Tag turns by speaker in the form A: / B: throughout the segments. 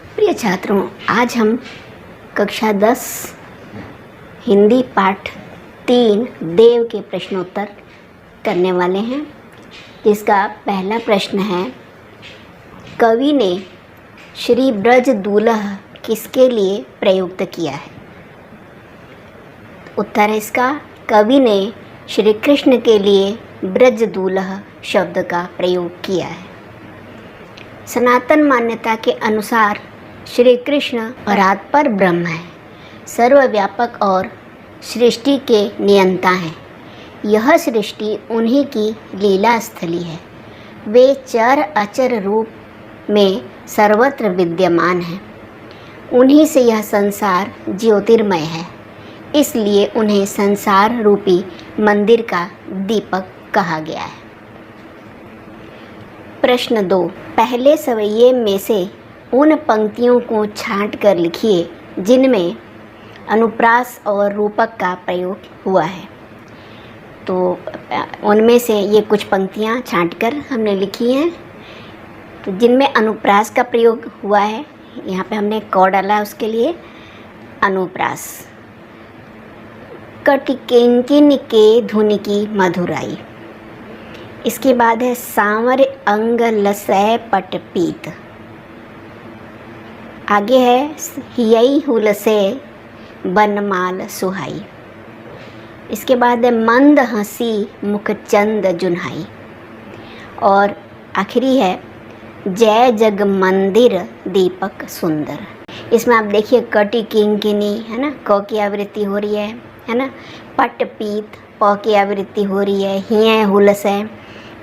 A: प्रिय छात्रों, आज हम कक्षा 10 हिंदी पाठ 3 देव के प्रश्नोत्तर करने वाले हैं, जिसका पहला प्रश्न है, कवि ने श्री ब्रज दूल्हा किसके लिए प्रयुक्त किया है? उत्तर है इसका, कवि ने श्री कृष्ण के लिए ब्रज दूल्हा शब्द का प्रयोग किया है। सनातन मान्यता के अनुसार श्री कृष्ण परात्पर ब्रह्म है, सर्वव्यापक और सृष्टि के नियंता हैं। यह सृष्टि उन्हीं की लीला स्थली है। वे चर अचर रूप में सर्वत्र विद्यमान हैं। उन्हीं से यह संसार ज्योतिर्मय है, इसलिए उन्हें संसार रूपी मंदिर का दीपक कहा गया है। प्रश्न 2, पहले सवैये में से उन पंक्तियों को छांट कर लिखिए जिनमें अनुप्रास और रूपक का प्रयोग हुआ है। तो उनमें से ये कुछ पंक्तियाँ छांटकर हमने लिखी हैं। तो जिनमें अनुप्रास का प्रयोग हुआ है, यहाँ पे हमने क डाला उसके लिए अनुप्रास। कटिकिंकिन के धुन की मधुराई। इसके बाद है सांवर अंग लसै पट पीत। आगे है हियई हुलसे बनमाल सुहाई। इसके बाद है मंद हंसी मुख चंद जुन्हाई। और आखिरी है जय जग मंदिर दीपक सुंदर। इसमें आप देखिए कटी किंकिनी है ना, क की आवृत्ति हो रही है ना, पट पीत प की आवृत्ति हो रही है, हिय हुलस है,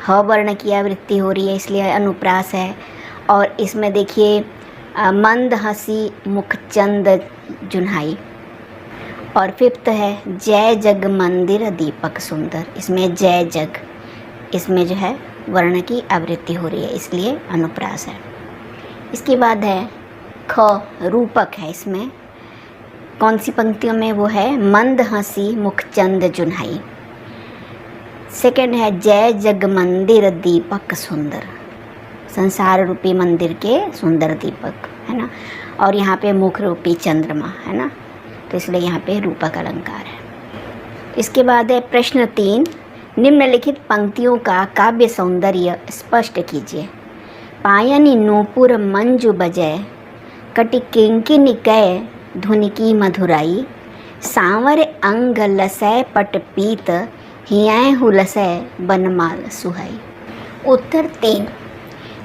A: ह वर्ण की आवृत्ति हो रही है, इसलिए अनुप्रास है। और इसमें देखिए मंद हंसी मुख चंद जुन्हाई। और फिफ्थ है जय जग मंदिर दीपक सुंदर। इसमें जय जग, इसमें जो है वर्ण की आवृत्ति हो रही है, इसलिए अनुप्रास है। इसके बाद है ख, रूपक है। इसमें कौन सी पंक्तियों में? वो है मंद हंसी मुख चंद जुन्हाई। सेकंड है जय जग मंदिर दीपक सुंदर, संसार रूपी मंदिर के सुंदर दीपक है ना। और यहाँ पे मुख रूपी चंद्रमा है ना, तो इसलिए यहाँ पे रूपक अलंकार है। इसके बाद है प्रश्न 3, निम्नलिखित पंक्तियों का काव्य सौंदर्य स्पष्ट कीजिए। पायनी नूपुर मंजू बजय, कटि किंकिनी कै धुन की मधुराई, सांवर अंग लसै पट पीत, हियाँ हुलसै बनमाल सुहाई। उत्तर 3,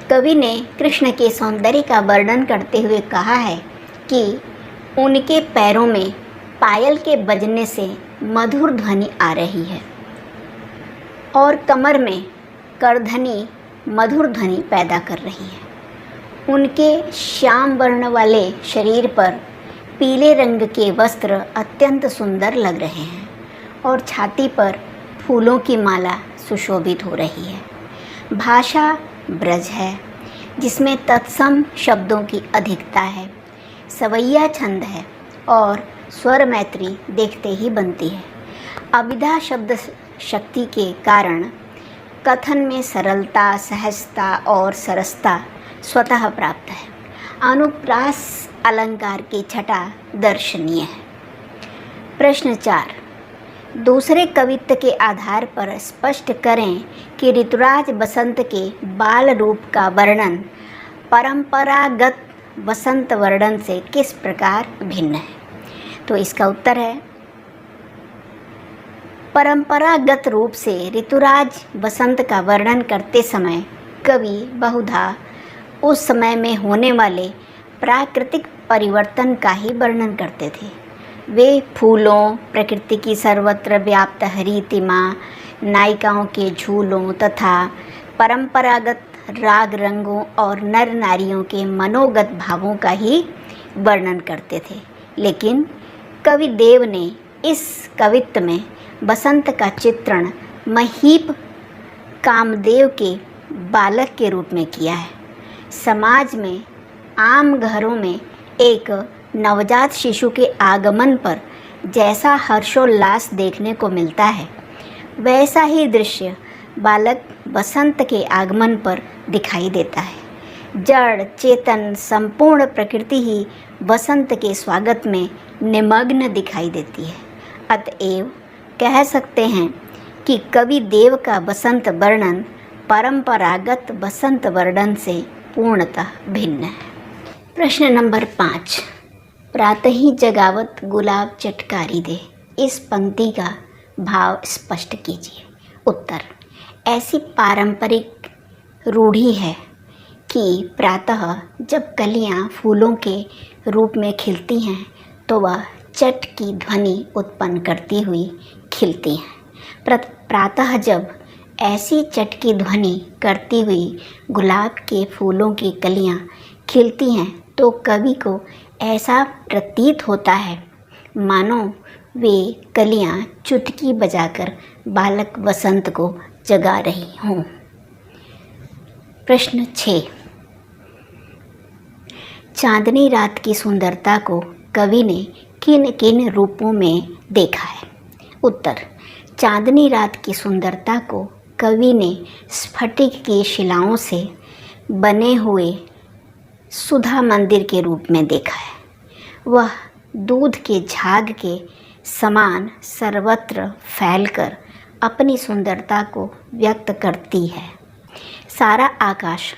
A: कवि ने कृष्ण के सौंदर्य का वर्णन करते हुए कहा है कि उनके पैरों में पायल के बजने से मधुर ध्वनि आ रही है और कमर में करधनी मधुर ध्वनि पैदा कर रही है। उनके श्याम वर्ण वाले शरीर पर पीले रंग के वस्त्र अत्यंत सुंदर लग रहे हैं और छाती पर फूलों की माला सुशोभित हो रही है। भाषा ब्रज है, जिसमें तत्सम शब्दों की अधिकता है। सवैया छंद है और स्वर मैत्री देखते ही बनती है। अभिधा शब्द शक्ति के कारण कथन में सरलता, सहजता और सरसता स्वतः प्राप्त है। अनुप्रास अलंकार की छटा दर्शनीय है। प्रश्न 4, दूसरे कवित्व के आधार पर स्पष्ट करें कि ऋतुराज बसंत के बाल रूप का वर्णन परंपरागत वसंत वर्णन से किस प्रकार भिन्न है। तो इसका उत्तर है, परंपरागत रूप से ऋतुराज बसंत का वर्णन करते समय कवि बहुधा उस समय में होने वाले प्राकृतिक परिवर्तन का ही वर्णन करते थे। वे फूलों, प्रकृति की सर्वत्र व्याप्त हरितिमा, नायिकाओं के झूलों तथा परंपरागत राग रंगों और नर नारियों के मनोगत भावों का ही वर्णन करते थे। लेकिन कवि देव ने इस कवित्व में बसंत का चित्रण महीप कामदेव के बालक के रूप में किया है। समाज में आम घरों में एक नवजात शिशु के आगमन पर जैसा हर्षोल्लास देखने को मिलता है, वैसा ही दृश्य बालक बसंत के आगमन पर दिखाई देता है। जड़ चेतन संपूर्ण प्रकृति ही वसंत के स्वागत में निमग्न दिखाई देती है। अतएव कह सकते हैं कि कवि देव का वसंत वर्णन परंपरागत वसंत वर्णन से पूर्णतः भिन्न है। प्रश्न नंबर 5, प्रातः ही जगावत गुलाब चटकारी दे, इस पंक्ति का भाव स्पष्ट कीजिए। उत्तर, ऐसी पारंपरिक रूढ़ी है कि प्रातः जब कलियां फूलों के रूप में खिलती हैं तो वह चट की ध्वनि उत्पन्न करती हुई खिलती हैं। प्रातः जब ऐसी चट की ध्वनि करती हुई गुलाब के फूलों की कलियां खिलती हैं तो कवि को ऐसा प्रतीत होता है मानो वे कलियां चुटकी बजाकर बालक वसंत को जगा रही हों। प्रश्न 6, चांदनी रात की सुंदरता को कवि ने किन किन रूपों में देखा है? उत्तर, चांदनी रात की सुंदरता को कवि ने स्फटिक की शिलाओं से बने हुए सुधा मंदिर के रूप में देखा है। वह दूध के झाग के समान सर्वत्र फैलकर अपनी सुंदरता को व्यक्त करती है। सारा आकाश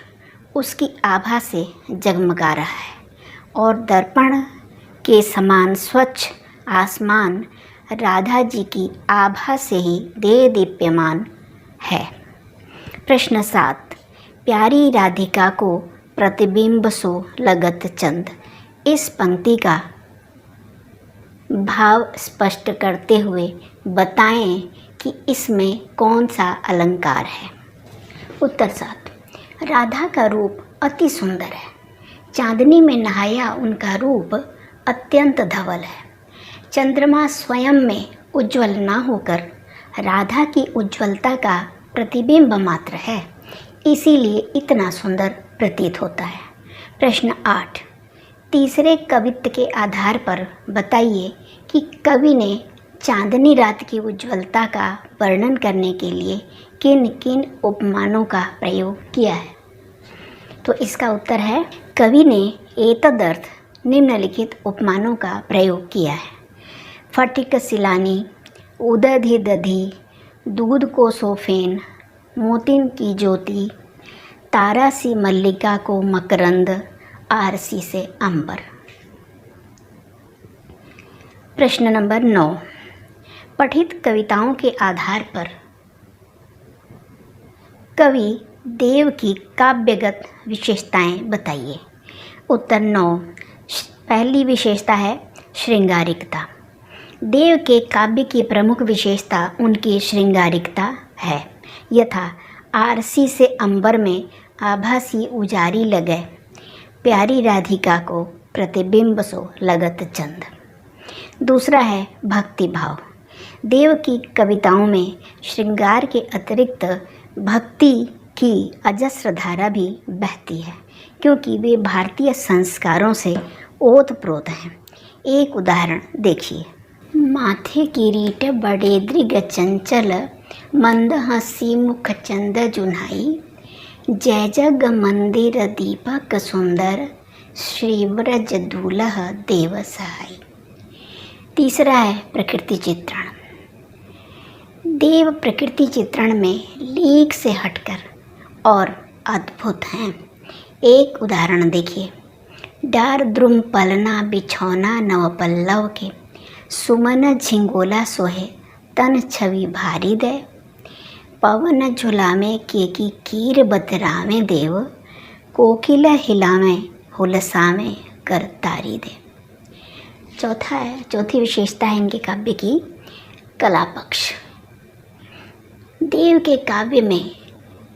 A: उसकी आभा से जगमगा रहा है और दर्पण के समान स्वच्छ आसमान राधा जी की आभा से ही दीप्यमान है। प्रश्न 7, प्यारी राधिका को प्रतिबिंब सो लगत चंद, इस पंक्ति का भाव स्पष्ट करते हुए बताएं कि इसमें कौन सा अलंकार है। उत्तर 7, राधा का रूप अति सुंदर है। चांदनी में नहाया उनका रूप अत्यंत धवल है। चंद्रमा स्वयं में उज्ज्वल न होकर राधा की उज्ज्वलता का प्रतिबिंब मात्र है, इसीलिए इतना सुंदर प्रतीत होता है। प्रश्न 8, तीसरे कवित्व के आधार पर बताइए कि कवि ने चांदनी रात की उज्ज्वलता का वर्णन करने के लिए किन किन उपमानों का प्रयोग किया है। तो इसका उत्तर है, कवि ने एतदर्थ निम्नलिखित उपमानों का प्रयोग किया है। फटिक सिलानी, उदधि दधि, दूध को सोफेन, मोतिन की ज्योति, तारा सी मल्लिका को मकरंद, आरसी से अंबर। प्रश्न नंबर 9, पठित कविताओं के आधार पर कवि देव की काव्यगत विशेषताएं बताइए। उत्तर 9, पहली विशेषता है श्रृंगारिकता। देव के काव्य की प्रमुख विशेषता उनकी श्रृंगारिकता है। यथा आरसी से अंबर में आभासी उजारी लगे, प्यारी राधिका को प्रतिबिंब सो लगत चंद। दूसरा है भक्ति भाव। देव की कविताओं में श्रृंगार के अतिरिक्त भक्ति की अजस्र धारा भी बहती है, क्योंकि वे भारतीय संस्कारों से ओतप्रोत हैं। एक उदाहरण देखिए। माथे किरीट बड़े दृग चंचल, मंद हंसी मुख चंद जुन्हाई, जय जग मंदिर दीपक सुंदर, श्री व्रज दूल्ह देव सहाय। तीसरा है प्रकृति चित्रण। देव प्रकृति चित्रण में लीक से हटकर और अद्भुत हैं। एक उदाहरण देखिए। डार द्रुम पलना बिछौना नव पल्लव के, सुमन झिंगोला सोहे तन छवि भारी दे, पवन झुलामे के की कीर बतरावे देव, कोकिला हिलावे हुलसावे कर तारी दे। चौथी विशेषता है इनके काव्य की कला पक्ष। देव के काव्य में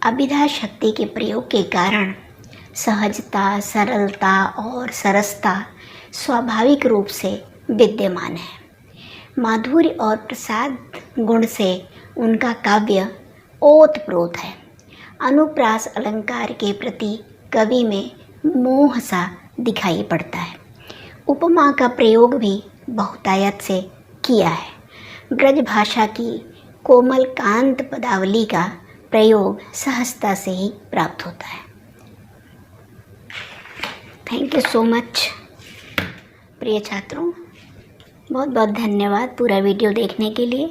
A: अभिधा शक्ति के प्रयोग के कारण सहजता, सरलता और सरसता स्वाभाविक रूप से विद्यमान है। माधुर्य और प्रसाद गुण से उनका काव्य ओतप्रोत है। अनुप्रास अलंकार के प्रति कवि में मोह सा दिखाई पड़ता है। उपमा का प्रयोग भी बहुतायत से किया है। ब्रज भाषा की कोमल कांत पदावली का प्रयोग सहजता से ही प्राप्त होता है। थैंक यू सो मच प्रिय छात्रों, बहुत बहुत धन्यवाद पूरा वीडियो देखने के लिए।